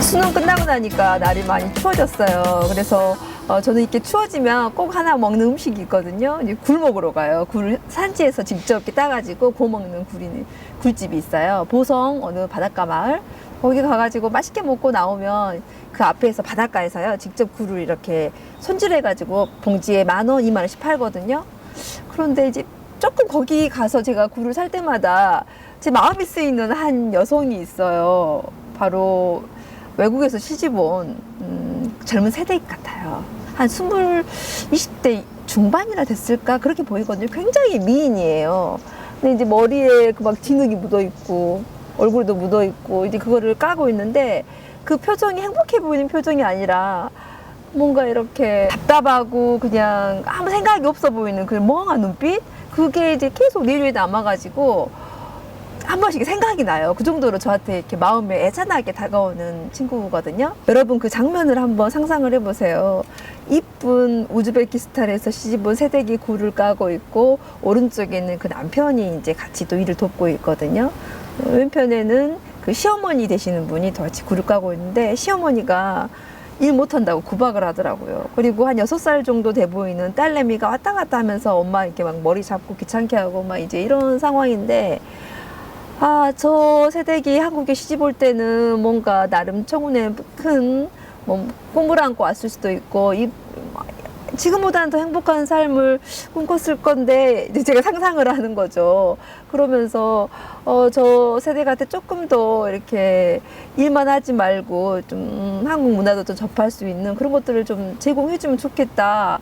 수능 끝나고 나니까 날이 많이 추워졌어요. 그래서 저는 이렇게 추워지면 꼭 하나 먹는 음식이 있거든요. 이제 굴 먹으러 가요. 굴 산지에서 직접 이렇게 따가지고 구워 먹는 굴집이 있어요. 보성 어느 바닷가 마을 거기 가가지고 맛있게 먹고 나오면 그 앞에서 바닷가에서요 직접 굴을 이렇게 손질해가지고 봉지에 10,000원, 20,000원씩 팔거든요. 그런데 이제 조금 거기 가서 제가 굴을 살 때마다 제 마음이 쓰이는 한 여성이 있어요. 바로 외국에서 시집 온 젊은 세대 같아요. 한 20대 중반이나 됐을까? 그렇게 보이거든요. 굉장히 미인이에요. 근데 이제 머리에 그 막 진흙이 묻어 있고, 얼굴도 묻어 있고, 이제 그거를 까고 있는데, 그 표정이 행복해 보이는 표정이 아니라, 뭔가 이렇게 답답하고, 그냥 아무 생각이 없어 보이는 그 멍한 눈빛? 그게 이제 계속 내 뇌에 남아가지고, 한 번씩 생각이 나요. 그 정도로 저한테 이렇게 마음에 애잔하게 다가오는 친구거든요. 여러분 그 장면을 한번 상상을 해보세요. 이쁜 우즈베키스탄에서 시집온 새댁이 굴을 까고 있고 오른쪽에는 그 남편이 이제 같이 또 일을 돕고 있거든요. 왼편에는 그 시어머니 되시는 분이 또 같이 굴을 까고 있는데 시어머니가 일 못한다고 구박을 하더라고요. 그리고 한 6살 정도 돼 보이는 딸내미가 왔다 갔다 하면서 엄마 이렇게 막 머리 잡고 귀찮게 하고 막 이제 이런 상황인데 저 새댁이 한국에 시집 올 때는 뭔가 나름 청운에 큰 꿈을 안고 왔을 수도 있고, 지금보다는 더 행복한 삶을 꿈꿨을 건데, 이제 제가 상상을 하는 거죠. 그러면서, 저 세대한테 조금 더 이렇게 일만 하지 말고, 좀 한국 문화도 좀 접할 수 있는 그런 것들을 좀 제공해주면 좋겠다.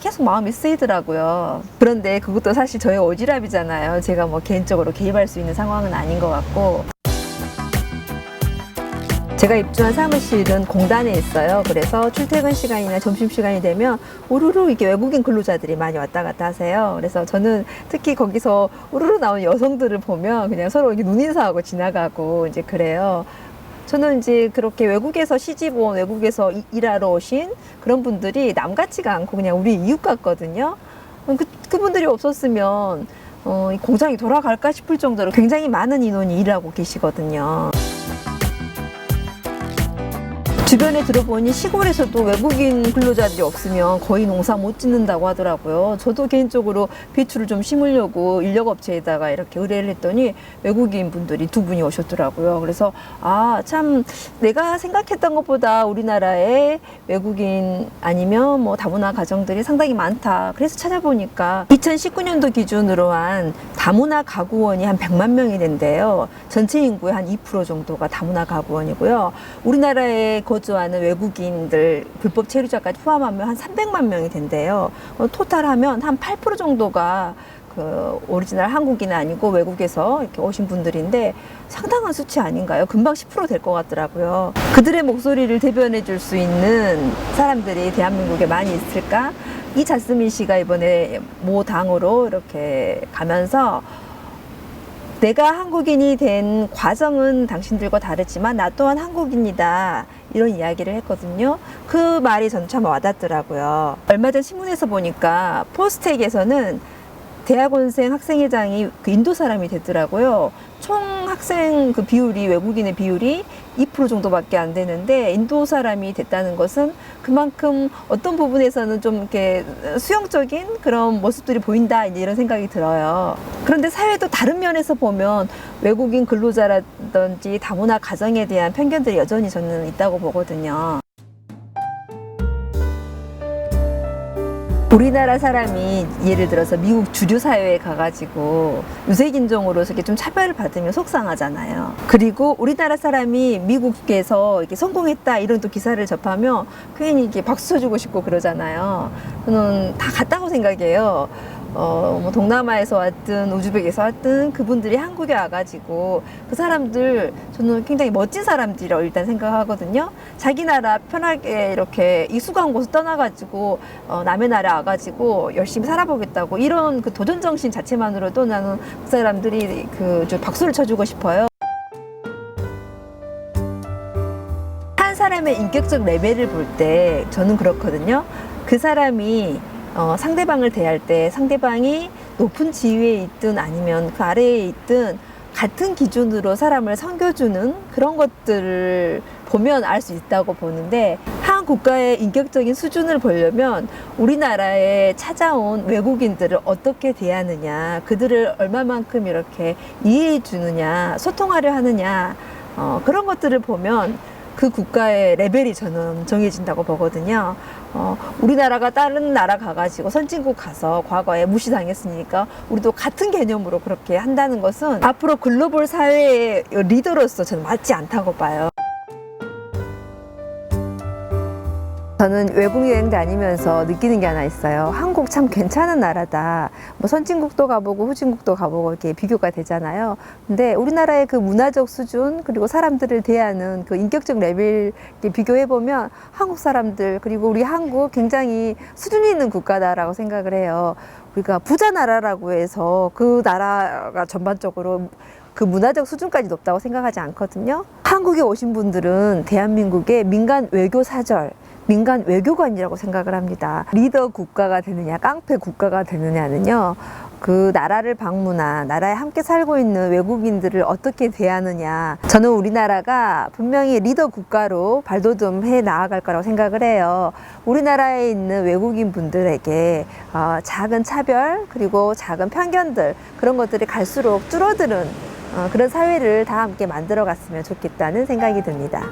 계속 마음이 쓰이더라고요. 그런데 그것도 사실 저의 오지랖이잖아요. 제가 뭐 개인적으로 개입할 수 있는 상황은 아닌 것 같고. 제가 입주한 사무실은 공단에 있어요. 그래서 출퇴근 시간이나 점심시간이 되면 우르르 이게 외국인 근로자들이 많이 왔다 갔다 하세요. 그래서 저는 특히 거기서 우르르 나온 여성들을 보면 그냥 서로 이렇게 눈인사하고 지나가고 이제 그래요. 저는 이제 그렇게 외국에서 시집 온, 외국에서 일하러 오신 그런 분들이 남 같지가 않고 그냥 우리 이웃 같거든요. 그분들이 없었으면 이 공장이 돌아갈까 싶을 정도로 굉장히 많은 인원이 일하고 계시거든요. 주변에 들어보니 시골에서도 외국인 근로자들이 없으면 거의 농사 못 짓는다고 하더라고요. 저도 개인적으로 배추를 좀 심으려고 인력업체에다가 이렇게 의뢰를 했더니 외국인 분들이 2분이 오셨더라고요. 그래서 참 내가 생각했던 것보다 우리나라에 외국인 아니면 뭐 다문화 가정들이 상당히 많다. 그래서 찾아보니까 2019년도 기준으로 한 다문화 가구원이 한 100만 명이 된대요. 전체 인구의 한 2% 정도가 다문화 가구원이고요. 우리나라에 거주하는 외국인들 불법 체류자까지 포함하면 한 300만 명이 된대요. 토탈하면 한 8% 정도가 그 오리지널 한국인은 아니고 외국에서 이렇게 오신 분들인데 상당한 수치 아닌가요? 금방 10% 될 것 같더라고요. 그들의 목소리를 대변해 줄 수 있는 사람들이 대한민국에 많이 있을까? 이자스민 씨가 이번에 모 당으로 이렇게 가면서 내가 한국인이 된 과정은 당신들과 다르지만 나 또한 한국인이다. 이런 이야기를 했거든요. 그 말이 전 참 와닿더라고요. 얼마 전 신문에서 보니까 포스텍에서는 대학원생 학생회장이 그 인도 사람이 됐더라고요. 총 학생 그 비율이 외국인의 비율이 2% 정도밖에 안 되는데 인도 사람이 됐다는 것은 그만큼 어떤 부분에서는 좀 이렇게 수용적인 그런 모습들이 보인다 이런 생각이 들어요. 그런데 사회도 다른 면에서 보면 외국인 근로자라든지 다문화 가정에 대한 편견들이 여전히 저는 있다고 보거든요. 우리나라 사람이 예를 들어서 미국 주류 사회에 가가지고 유색인종으로서 이렇게 좀 차별을 받으면 속상하잖아요. 그리고 우리나라 사람이 미국에서 이렇게 성공했다 이런 또 기사를 접하면 괜히 이렇게 박수 쳐주고 싶고 그러잖아요. 저는 다 같다고 생각해요. 뭐 동남아에서 왔든 우즈벡에서 왔든 그분들이 한국에 와가지고 그 사람들 저는 굉장히 멋진 사람들이라고 일단 생각하거든요. 자기 나라 편하게 이렇게 익숙한 곳을 떠나가지고 남의 나라 와가지고 열심히 살아보겠다고 이런 그 도전 정신 자체만으로도 나는 그 사람들이 좀 박수를 쳐주고 싶어요. 한 사람의 인격적 레벨을 볼 때 저는 그렇거든요. 그 사람이 상대방을 대할 때 상대방이 높은 지위에 있든 아니면 그 아래에 있든 같은 기준으로 사람을 섬겨주는 그런 것들을 보면 알 수 있다고 보는데, 한 국가의 인격적인 수준을 보려면 우리나라에 찾아온 외국인들을 어떻게 대하느냐, 그들을 얼마만큼 이렇게 이해해 주느냐, 소통하려 하느냐, 그런 것들을 보면 그 국가의 레벨이 저는 정해진다고 보거든요. 우리나라가 다른 나라 가가지고 선진국 가서 과거에 무시당했으니까 우리도 같은 개념으로 그렇게 한다는 것은 앞으로 글로벌 사회의 리더로서 저는 맞지 않다고 봐요. 저는 외국 여행 다니면서 느끼는 게 하나 있어요. 한국 참 괜찮은 나라다. 뭐 선진국도 가보고 후진국도 가보고 이렇게 비교가 되잖아요. 근데 우리나라의 그 문화적 수준, 그리고 사람들을 대하는 그 인격적 레벨 비교해보면 한국 사람들, 그리고 우리 한국 굉장히 수준이 있는 국가다라고 생각을 해요. 우리가 부자 나라라고 해서 그 나라가 전반적으로 그 문화적 수준까지 높다고 생각하지 않거든요. 한국에 오신 분들은 대한민국의 민간 외교 사절, 민간 외교관이라고 생각을 합니다. 리더 국가가 되느냐, 깡패 국가가 되느냐는요, 그 나라를 방문한, 나라에 함께 살고 있는 외국인들을 어떻게 대하느냐. 저는 우리나라가 분명히 리더 국가로 발돋움해 나아갈 거라고 생각을 해요. 우리나라에 있는 외국인 분들에게 작은 차별, 그리고 작은 편견들, 그런 것들이 갈수록 줄어드는 그런 사회를 다 함께 만들어 갔으면 좋겠다는 생각이 듭니다.